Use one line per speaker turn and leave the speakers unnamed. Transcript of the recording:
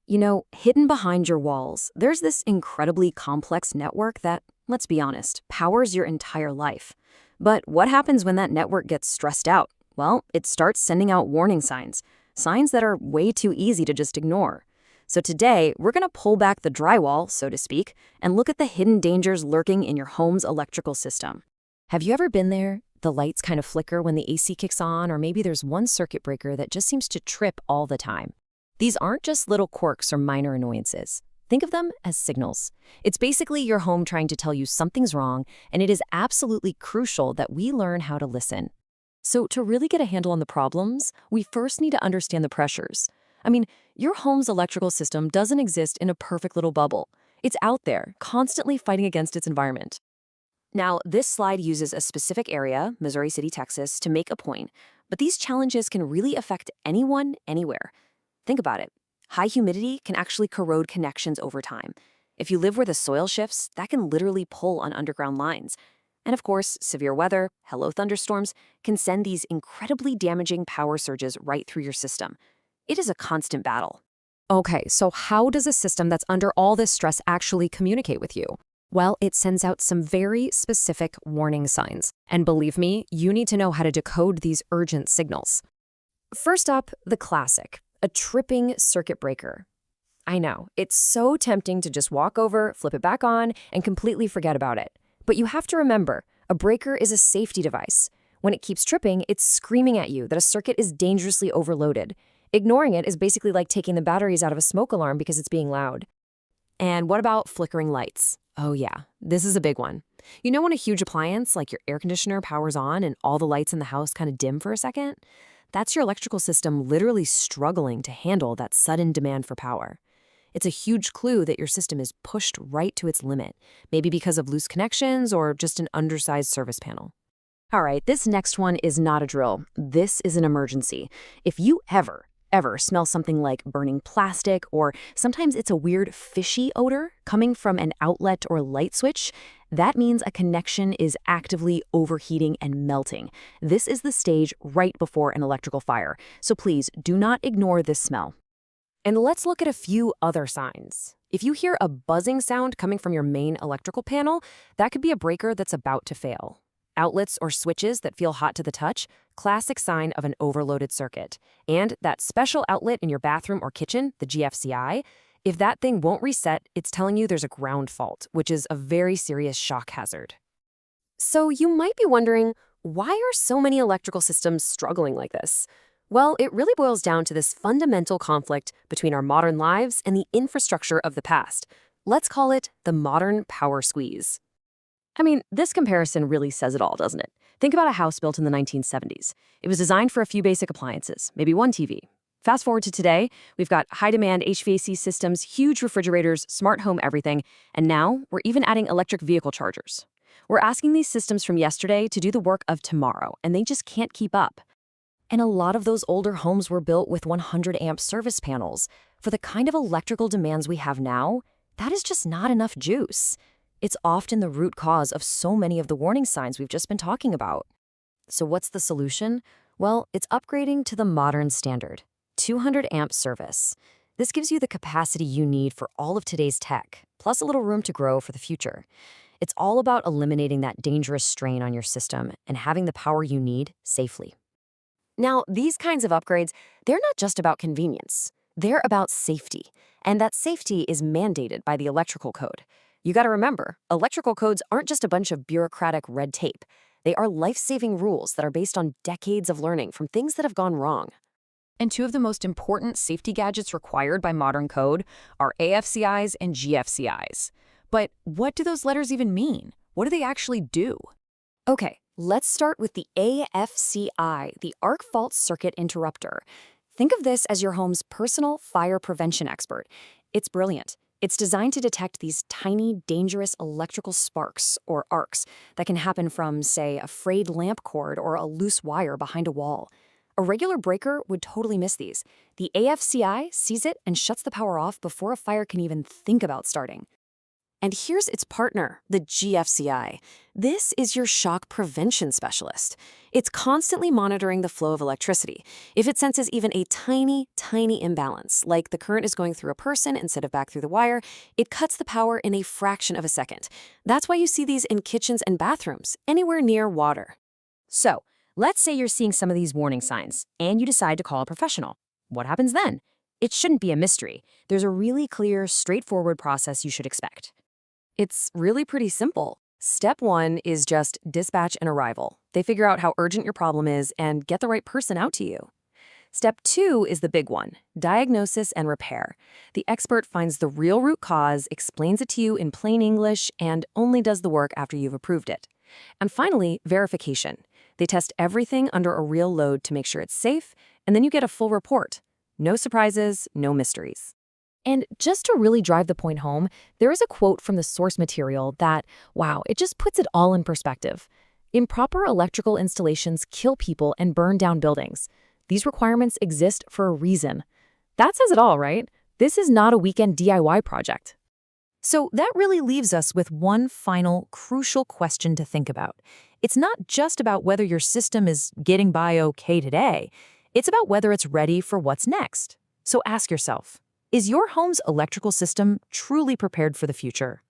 Hidden behind your walls, there's this incredibly complex network that, let's be honest, powers your entire life. But what happens when that network gets stressed out? Well, it starts sending out warning signs, signs that are way too easy to just ignore. So today, we're going to pull back the drywall, so to speak, and look at the hidden dangers lurking in your home's electrical system. Have you ever been there? The lights kind of flicker when the AC kicks on, or maybe there's one circuit breaker that just seems to trip all the time. These aren't just little quirks or minor annoyances. Think of them as signals. It's basically your home trying to tell you something's wrong, and it is absolutely crucial that we learn how to listen. So to really get a handle on the problems, we first need to understand the pressures. Your home's electrical system doesn't exist in a perfect little bubble. It's out there, constantly fighting against its environment. Now, this slide uses a specific area, Missouri City, Texas, to make a point, but these challenges can really affect anyone, anywhere. Think about it. High humidity can actually corrode connections over time. If you live where the soil shifts, that can literally pull on underground lines. And of course, severe weather, hello thunderstorms, can send these incredibly damaging power surges right through your system. It is a constant battle. Okay, so how does a system that's under all this stress actually communicate with you? Well, it sends out some very specific warning signs. And believe me, you need to know how to decode these urgent signals. First up, the classic, a tripping circuit breaker. I know, it's so tempting to just walk over, flip it back on, and completely forget about it. But you have to remember, a breaker is a safety device. When it keeps tripping, it's screaming at you that a circuit is dangerously overloaded. Ignoring it is basically like taking the batteries out of a smoke alarm because it's being loud. And what about flickering lights? Oh yeah, this is a big one. You know when a huge appliance like your air conditioner powers on and all the lights in the house kind of dim for a second? That's your electrical system literally struggling to handle that sudden demand for power. It's a huge clue that your system is pushed right to its limit, maybe because of loose connections or just an undersized service panel. All right, this next one is not a drill. This is an emergency. If you ever smell something like burning plastic, or sometimes it's a weird fishy odor coming from an outlet or light switch, that means a connection is actively overheating and melting. This is the stage right before an electrical fire, so please do not ignore this smell. And let's look at a few other signs. If you hear a buzzing sound coming from your main electrical panel, that could be a breaker that's about to fail. Outlets or switches that feel hot to the touch, classic sign of an overloaded circuit. And that special outlet in your bathroom or kitchen, the GFCI, if that thing won't reset, it's telling you there's a ground fault, which is a very serious shock hazard. So you might be wondering, why are so many electrical systems struggling like this? Well, it really boils down to this fundamental conflict between our modern lives and the infrastructure of the past. Let's call it the modern power squeeze. This comparison really says it all, doesn't it? Think about a house built in the 1970s. It was designed for a few basic appliances, maybe one TV. Fast forward to today, we've got high-demand HVAC systems, huge refrigerators, smart home everything, and now we're even adding electric vehicle chargers. We're asking these systems from yesterday to do the work of tomorrow, and they just can't keep up. And a lot of those older homes were built with 100-amp service panels. For the kind of electrical demands we have now, that is just not enough juice. It's often the root cause of so many of the warning signs we've just been talking about. So what's the solution? Well, it's upgrading to the modern standard, 200-amp service. This gives you the capacity you need for all of today's tech, plus a little room to grow for the future. It's all about eliminating that dangerous strain on your system and having the power you need safely. Now, these kinds of upgrades, they're not just about convenience. They're about safety, and that safety is mandated by the electrical code. You gotta remember, electrical codes aren't just a bunch of bureaucratic red tape. They are life-saving rules that are based on decades of learning from things that have gone wrong. And two of the most important safety gadgets required by modern code are AFCIs and GFCIs. But what do those letters even mean? What do they actually do? Okay, let's start with the AFCI, the Arc Fault Circuit Interrupter. Think of this as your home's personal fire prevention expert. It's brilliant. It's designed to detect these tiny, dangerous electrical sparks, or arcs, that can happen from, say, a frayed lamp cord or a loose wire behind a wall. A regular breaker would totally miss these. The AFCI sees it and shuts the power off before a fire can even think about starting. And here's its partner, the GFCI. This is your shock prevention specialist. It's constantly monitoring the flow of electricity. If it senses even a tiny, tiny imbalance, like the current is going through a person instead of back through the wire, it cuts the power in a fraction of a second. That's why you see these in kitchens and bathrooms, anywhere near water. So, let's say you're seeing some of these warning signs, and you decide to call a professional. What happens then? It shouldn't be a mystery. There's a really clear, straightforward process you should expect. It's really pretty simple. Step 1 is just dispatch an arrival. They figure out how urgent your problem is and get the right person out to you. Step 2 is the big one, diagnosis and repair. The expert finds the real root cause, explains it to you in plain English, and only does the work after you've approved it. And finally, verification. They test everything under a real load to make sure it's safe, and then you get a full report. No surprises, no mysteries. And just to really drive the point home, there is a quote from the source material that, wow, it just puts it all in perspective. Improper electrical installations kill people and burn down buildings. These requirements exist for a reason. That says it all, right? This is not a weekend DIY project. So that really leaves us with one final crucial question to think about. It's not just about whether your system is getting by okay today. It's about whether it's ready for what's next. So ask yourself, is your home's electrical system truly prepared for the future?